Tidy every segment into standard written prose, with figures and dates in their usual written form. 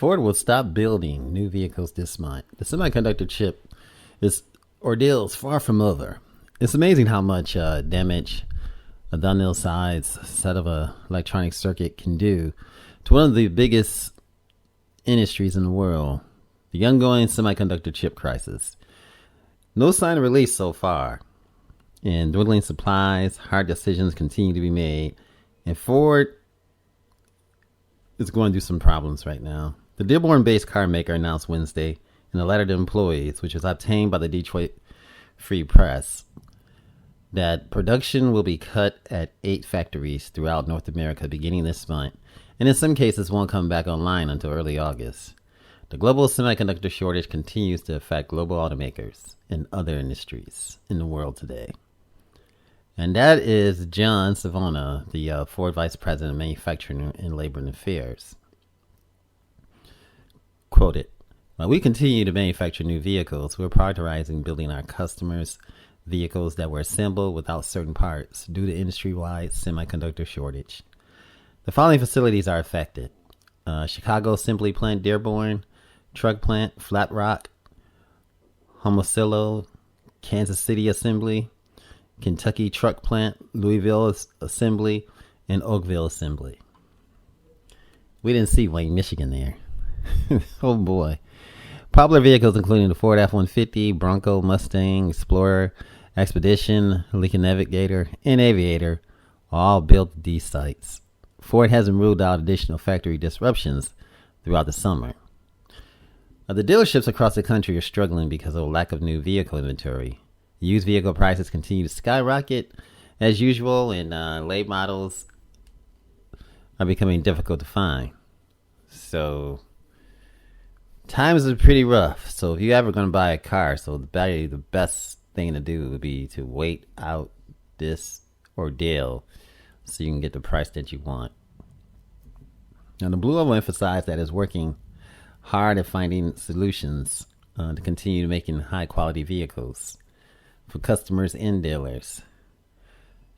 Ford will stop building new vehicles this month. The semiconductor chip ordeal is far from over. It's amazing how much damage a thumbnail size set of a electronic circuit can do to one of the biggest industries in the world, the ongoing semiconductor chip crisis. No sign of relief so far. And dwindling supplies, hard decisions continue to be made, and Ford is going through some problems right now. The Dearborn-based carmaker announced Wednesday in a letter to employees, which was obtained by the Detroit Free Press, that production will be cut at 8 factories throughout North America beginning this month, and in some cases won't come back online until early August. The global semiconductor shortage continues to affect global automakers and other industries in the world today. And that is John Savona, the Ford Vice President of Manufacturing and Labor and Affairs. Quoted, "While we continue to manufacture new vehicles, we're prioritizing building our customers' vehicles that were assembled without certain parts due to industry-wide semiconductor shortage. The following facilities are affected: Chicago Assembly Plant, Dearborn, Truck Plant, Flat Rock, Homosilla, Kansas City Assembly, Kentucky Truck Plant, Louisville Assembly, and Oakville Assembly." We didn't see Wayne, Michigan there. Oh boy. Popular vehicles including the Ford F-150, Bronco, Mustang, Explorer, Expedition, Lincoln Navigator, and Aviator are all built at these sites. Ford hasn't ruled out additional factory disruptions throughout the summer. The dealerships across the country are struggling because of a lack of new vehicle inventory. Used vehicle prices continue to skyrocket as usual, and late models are becoming difficult to find. So times are pretty rough. So if you're ever going to buy a car, the best thing to do would be to wait out this ordeal so you can get the price that you want. Now, the Blue will emphasize that it's working hard at finding solutions to continue making high quality vehicles for customers and dealers.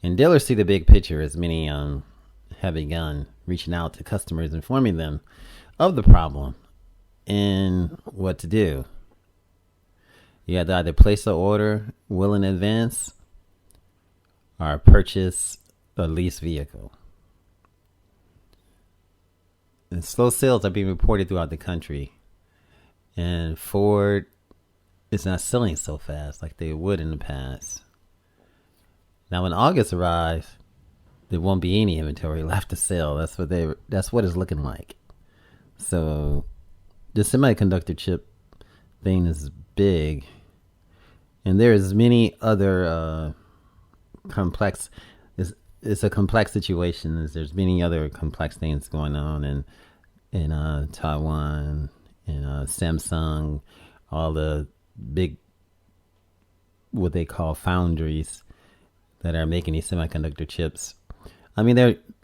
And dealers see the big picture, as many have begun reaching out to customers, informing them of the problem and what to do. You have to either place an order well in advance or purchase a leased vehicle. And slow sales are being reported throughout the country, and Ford is not selling so fast like they would in the past. Now, when August arrives, there won't be any inventory left to sell. That's what it's looking like. So the semiconductor chip thing is big, and there's many other complex. It's a complex situation. There's many other complex things going on in Taiwan, and Samsung, all the big, what they call foundries that are making these semiconductor chips. I mean,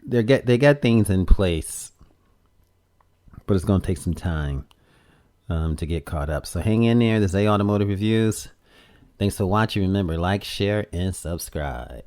they got things in place, but it's going to take some time to get caught up. So hang in there. This is A Automotive Reviews. Thanks for watching. Remember, like, share, and subscribe.